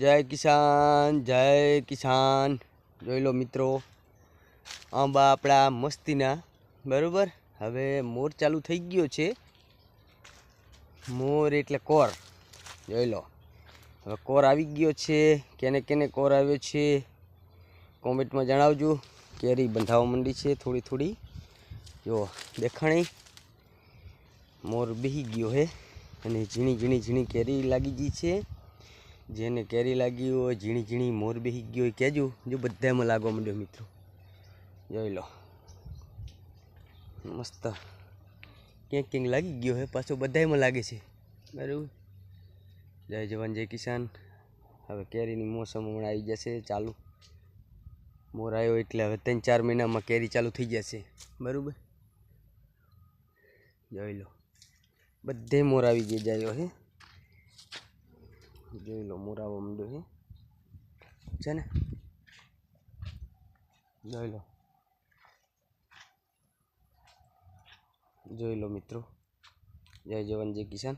જય કિસાન જોઈ લો મિત્રો, આંબા આપણા મસ્તીના બરાબર. હવે મોર ચાલુ થઈ ગયો છે. મોર એટલે કોર. જોઈ લો, હવે કોર આવી ગયો છે. કેને કેને કોર આવ્યો છે કોમેન્ટમાં જણાવજો. કેરી બંધાવા માંડી છે થોડી થોડી. જો દેખાણી મોર બેહી ગયો હે અને ઝીણી ઝીણી ઝીણી કેરી લાગી ગઈ છે. જેને કેરી લાગી હોય, ઝીણી ઝીણી મોર બેહી ગયો હોય કહેજો. જો બધામાં લાગવા માંડ્યો મિત્રો, જોઈ લો મસ્ત. ક્યાંક ક્યાંક લાગી ગયો હે, પાછો બધામાં લાગે છે બરાબર. જય જવાન જય કિસાન. હવે કેરીની મોસમ હમણાં આવી જશે ચાલુ. મોર આવ્યો એટલે હવે 3-4 મહિનામાં કેરી ચાલુ થઈ જશે બરાબર. જોઈ લો બધે મોર આવી જાય હે. જોઈ લો મોર આવવા માંડ્યો છે ને. જોઈ લો મિત્રો, જય જવાન જય કિસાન.